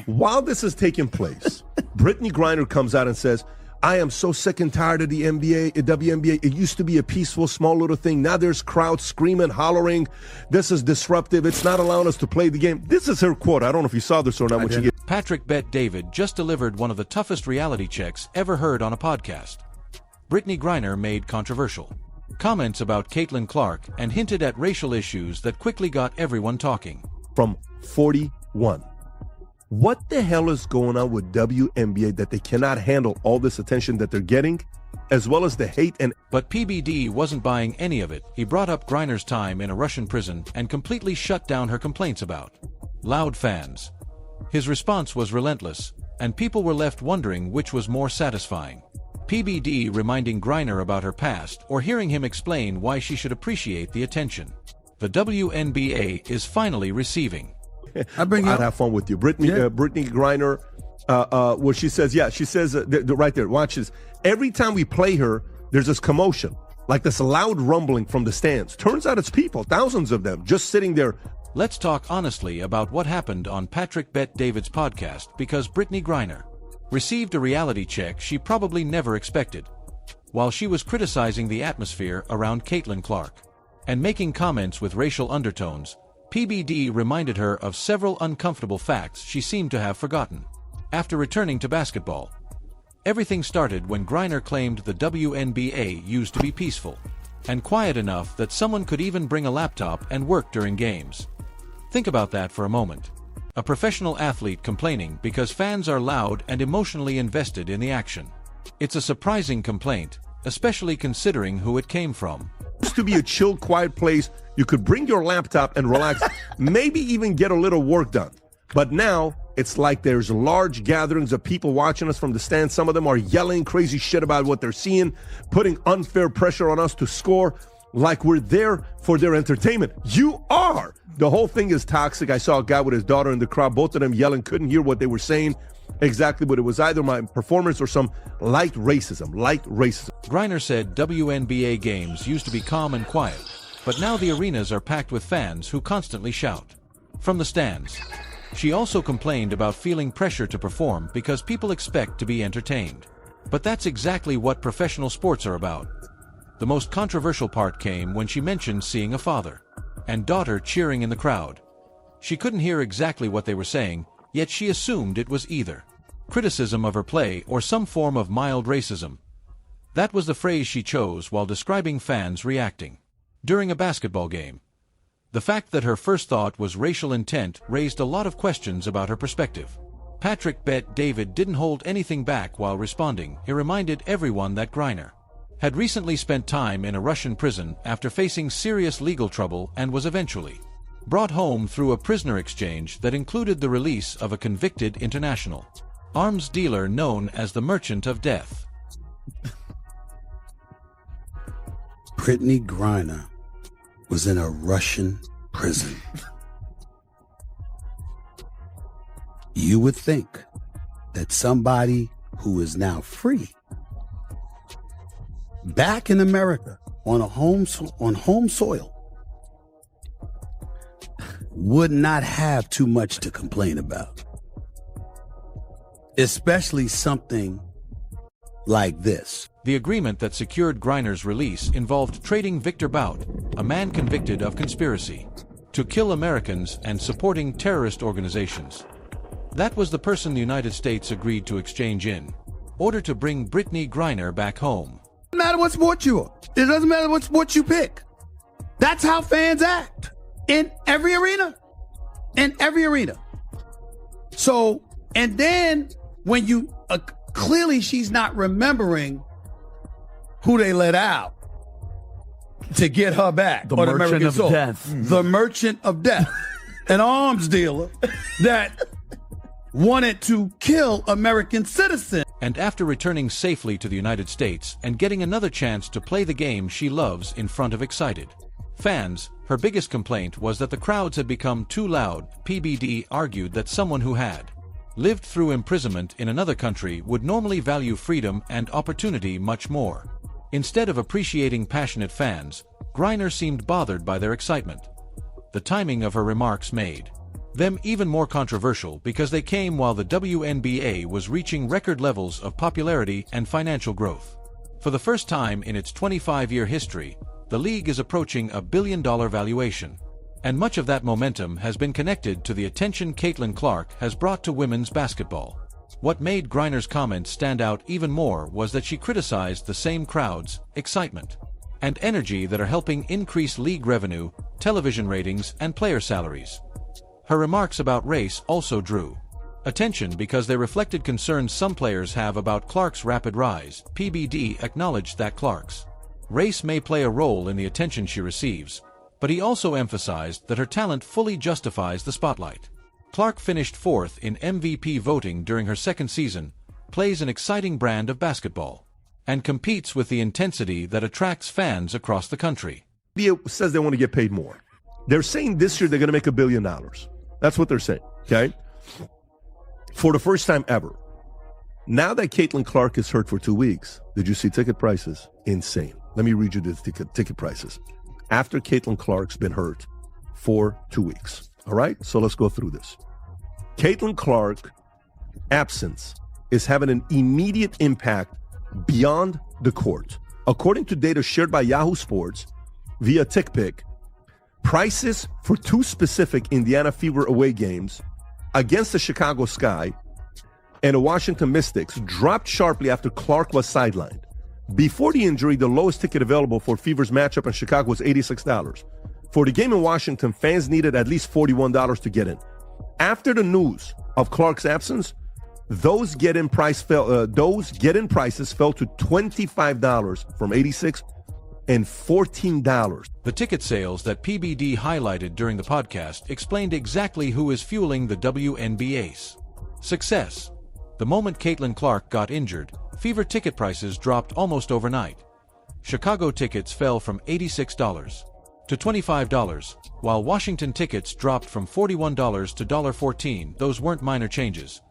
While this is taking place, Brittney Griner comes out and says, I am so sick and tired of the WNBA. It used to be a peaceful, small little thing. Now there's crowds screaming, hollering. This is disruptive. It's not allowing us to play the game. This is her quote. I don't know if you saw this or not. Patrick Bet David just delivered one of the toughest reality checks ever heard on a podcast. Brittney Griner made controversial comments about Caitlin Clark and hinted at racial issues that quickly got everyone talking. From 41. What the hell is going on with WNBA that they cannot handle all this attention that they're getting, as well as the hate and... But PBD wasn't buying any of it. He brought up Griner's time in a Russian prison and completely shut down her complaints about loud fans. His response was relentless, and people were left wondering which was more satisfying. PBD reminding Griner about her past or hearing him explain why she should appreciate the attention. The WNBA is finally receiving. I'd have fun with you. Brittney Griner, where she says, right there, watch this. Every time we play her, there's this commotion, like this loud rumbling from the stands. Turns out it's people, thousands of them, just sitting there. Let's talk honestly about what happened on Patrick Bet David's podcast, because Brittney Griner received a reality check she probably never expected. While she was criticizing the atmosphere around Caitlin Clark and making comments with racial undertones, PBD reminded her of several uncomfortable facts she seemed to have forgotten. After returning to basketball, everything started when Griner claimed the WNBA used to be peaceful and quiet enough that someone could even bring a laptop and work during games. Think about that for a moment. A professional athlete complaining because fans are loud and emotionally invested in the action. It's a surprising complaint, especially considering who it came from. It used to be a chill, quiet place. You could bring your laptop and relax, maybe even get a little work done. But now, it's like there's large gatherings of people watching us from the stands. Some of them are yelling crazy shit about what they're seeing, putting unfair pressure on us to score, like we're there for their entertainment. You are! The whole thing is toxic. I saw a guy with his daughter in the crowd, both of them yelling, couldn't hear what they were saying exactly, but it was either my performance or some light racism. Griner said WNBA games used to be calm and quiet, but now the arenas are packed with fans who constantly shout from the stands. She also complained about feeling pressure to perform because people expect to be entertained. But that's exactly what professional sports are about. The most controversial part came when she mentioned seeing a father and daughter cheering in the crowd. She couldn't hear exactly what they were saying, yet she assumed it was either criticism of her play or some form of mild racism. That was the phrase she chose while describing fans reacting during a basketball game. The fact that her first thought was racial intent raised a lot of questions about her perspective. Patrick Bet David didn't hold anything back while responding. He reminded everyone that Griner had recently spent time in a Russian prison after facing serious legal trouble and was eventually brought home through a prisoner exchange that included the release of a convicted international arms dealer known as the Merchant of Death. Brittney Griner was in a Russian prison. You would think that somebody who is now free, back in America on home soil, would not have too much to complain about. Especially something like this. The agreement that secured Griner's release involved trading Victor Bout, a man convicted of conspiracy to kill Americans and supporting terrorist organizations. That was the person the United States agreed to exchange in order to bring Brittney Griner back home. It doesn't matter what sport you are. It doesn't matter what sport you pick. That's how fans act in every arena. In every arena. So, and then when you, clearly she's not remembering who they let out to get her back. The Merchant of Death. The Merchant of Death. An arms dealer that wanted to kill American citizens. And after returning safely to the United States and getting another chance to play the game she loves in front of excited fans, her biggest complaint was that the crowds had become too loud. PBD argued that someone who had lived through imprisonment in another country would normally value freedom and opportunity much more. Instead of appreciating passionate fans, Griner seemed bothered by their excitement. The timing of her remarks made Them even more controversial because they came while the WNBA was reaching record levels of popularity and financial growth. For the first time in its 25-year history, the league is approaching $1 billion valuation. And much of that momentum has been connected to the attention Caitlin Clark has brought to women's basketball. What made Griner's comments stand out even more was that she criticized the same crowds, excitement, and energy that are helping increase league revenue, television ratings, and player salaries. Her remarks about race also drew attention because they reflected concerns some players have about Clark's rapid rise. PBD acknowledged that Clark's race may play a role in the attention she receives, but he also emphasized that her talent fully justifies the spotlight. Clark finished 4th in MVP voting during her second season, plays an exciting brand of basketball, and competes with the intensity that attracts fans across the country. NBA says they want to get paid more. They're saying this year they're going to make $1 billion. That's what they're saying, okay? For the first time ever. Now that Caitlin Clark is hurt for 2 weeks, did you see ticket prices? Insane. Let me read you the ticket prices. After Caitlin Clark's been hurt for 2 weeks. All right? So let's go through this. Caitlin Clark absence is having an immediate impact beyond the court. According to data shared by Yahoo Sports via TickPick, prices for 2 specific Indiana Fever away games against the Chicago Sky and the Washington Mystics dropped sharply after Clark was sidelined. Before the injury, the lowest ticket available for Fever's matchup in Chicago was $86. For the game in Washington, fans needed at least $41 to get in. After the news of Clark's absence, those get-in prices fell to $25 from $86 and $14. The ticket sales that PBD highlighted during the podcast explained exactly who is fueling the WNBA's success. The moment Caitlin Clark got injured, Fever ticket prices dropped almost overnight. Chicago tickets fell from $86 to $25, while Washington tickets dropped from $41 to $14. Those weren't minor changes.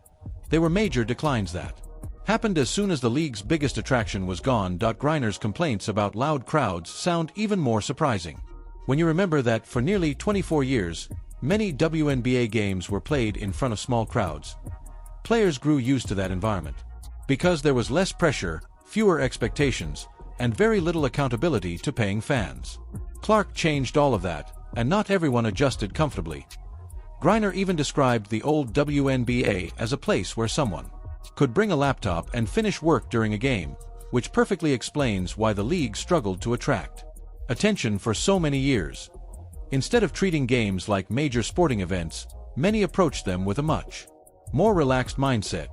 They were major declines that happened as soon as the league's biggest attraction was gone. Griner's complaints about loud crowds sound even more surprising when you remember that for nearly 24 years, many WNBA games were played in front of small crowds. Players grew used to that environment because there was less pressure, fewer expectations, and very little accountability to paying fans. Clark changed all of that, and not everyone adjusted comfortably. Griner even described the old WNBA as a place where someone could bring a laptop and finish work during a game, which perfectly explains why the league struggled to attract attention for so many years. Instead of treating games like major sporting events, many approached them with a much more relaxed mindset.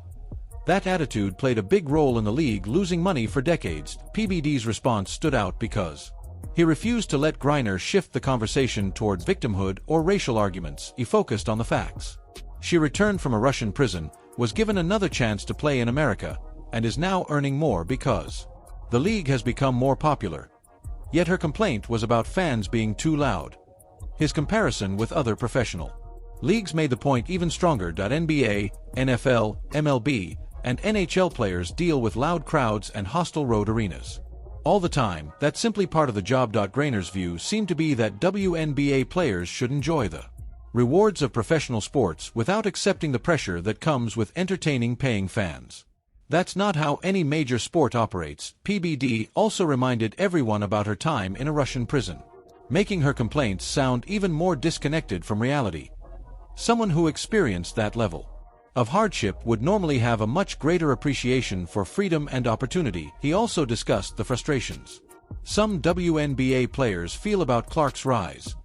That attitude played a big role in the league losing money for decades. PBD's response stood out because he refused to let Griner shift the conversation toward victimhood or racial arguments. He focused on the facts. She returned from a Russian prison, was given another chance to play in America, and is now earning more because the league has become more popular. Yet her complaint was about fans being too loud. His comparison with other professional leagues made the point even stronger. NBA, NFL, MLB, and NHL players deal with loud crowds and hostile road arenas all the time. That's simply part of the job. Griner's view seemed to be that WNBA players should enjoy the rewards of professional sports without accepting the pressure that comes with entertaining paying fans. That's not how any major sport operates. PBD also reminded everyone about her time in a Russian prison, making her complaints sound even more disconnected from reality. Someone who experienced that level of hardship would normally have a much greater appreciation for freedom and opportunity. He also discussed the frustrations some WNBA players feel about Clark's rise.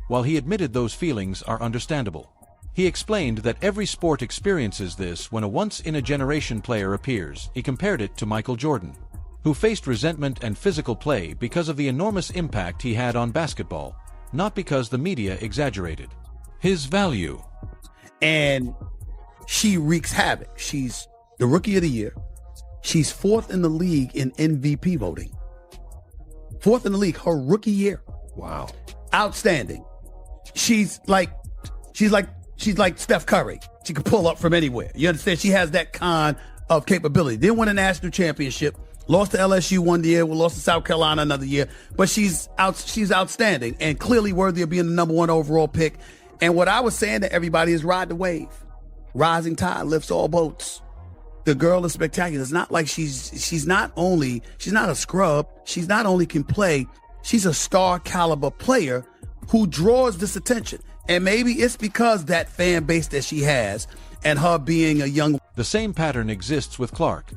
While he admitted those feelings are understandable, he explained that every sport experiences this when a once-in-a-generation player appears. He compared it to Michael Jordan, who faced resentment and physical play because of the enormous impact he had on basketball, not because the media exaggerated his value. And she wreaks havoc. She's the Rookie of the Year. She's 4th in the league in MVP voting. 4th in the league, her rookie year. Wow. Outstanding. She's like Steph Curry. She can pull up from anywhere. You understand? She has that kind of capability. Didn't win a national championship. Lost to LSU one year. Lost to South Carolina another year. But she's outstanding and clearly worthy of being the #1 overall pick. And what I was saying to everybody is ride the wave. Rising tide lifts all boats. The girl is spectacular. It's not like she's not a scrub. She's not only can play, she's a star caliber player who draws this attention. And maybe it's because that fan base that she has and her being a young. The same pattern exists with Clark.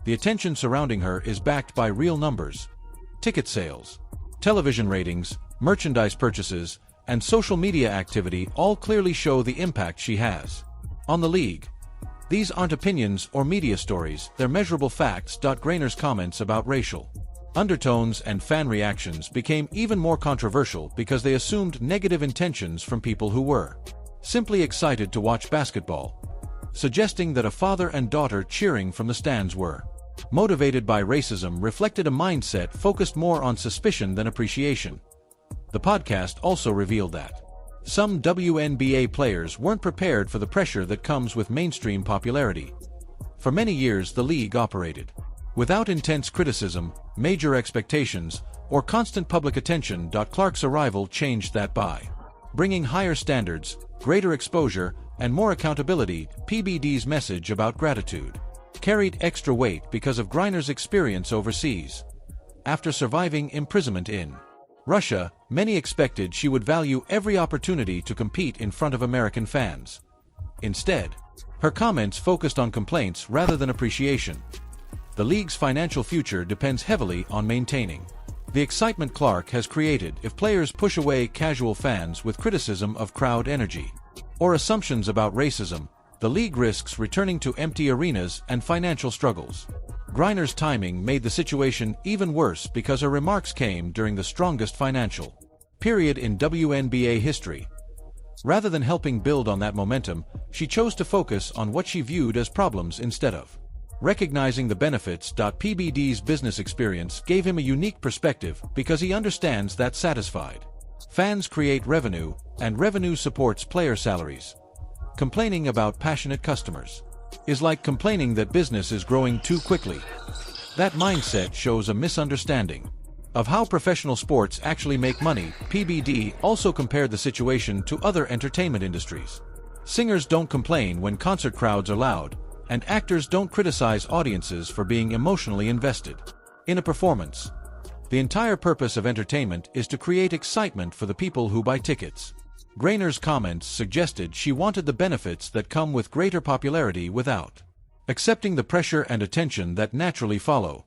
The attention surrounding her is backed by real numbers. Ticket sales, television ratings, merchandise purchases, and social media activity all clearly show the impact she has on the league. These aren't opinions or media stories, they're measurable facts. Griner's comments about racial undertones and fan reactions became even more controversial because they assumed negative intentions from people who were simply excited to watch basketball, suggesting that a father and daughter cheering from the stands were motivated by racism reflected a mindset focused more on suspicion than appreciation. The podcast also revealed that some WNBA players weren't prepared for the pressure that comes with mainstream popularity. For many years, the league operated without intense criticism, major expectations, or constant public attention. Clark's arrival changed that by bringing higher standards, greater exposure, and more accountability. PBD's message about gratitude carried extra weight because of Griner's experience overseas. After surviving imprisonment in Russia, many expected she would value every opportunity to compete in front of American fans. Instead, her comments focused on complaints rather than appreciation. The league's financial future depends heavily on maintaining the excitement Clark has created. If players push away casual fans with criticism of crowd energy or assumptions about racism, the league risks returning to empty arenas and financial struggles. Griner's timing made the situation even worse because her remarks came during the strongest financial period in WNBA history. Rather than helping build on that momentum, she chose to focus on what she viewed as problems instead of recognizing the benefits. PBD's business experience gave him a unique perspective because he understands that satisfied fans create revenue, and revenue supports player salaries. Complaining about passionate customers is like complaining that business is growing too quickly. That mindset shows a misunderstanding of how professional sports actually make money. PBD also compared the situation to other entertainment industries. Singers don't complain when concert crowds are loud, and actors don't criticize audiences for being emotionally invested in a performance. The entire purpose of entertainment is to create excitement for the people who buy tickets. Griner's comments suggested she wanted the benefits that come with greater popularity without accepting the pressure and attention that naturally follow.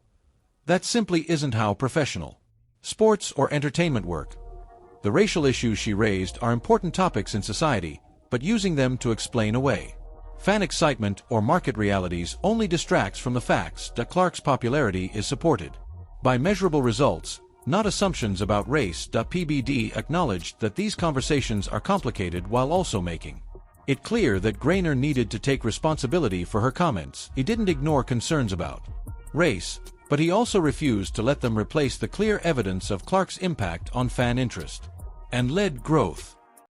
That simply isn't how professional sports or entertainment work. The racial issues she raised are important topics in society, but using them to explain away fan excitement or market realities only distracts from the facts that Clark's popularity is supported by measurable results, not assumptions about race. PBD acknowledged that these conversations are complicated while also making it clear that Griner needed to take responsibility for her comments. He didn't ignore concerns about race, but he also refused to let them replace the clear evidence of Clark's impact on fan interest and led growth.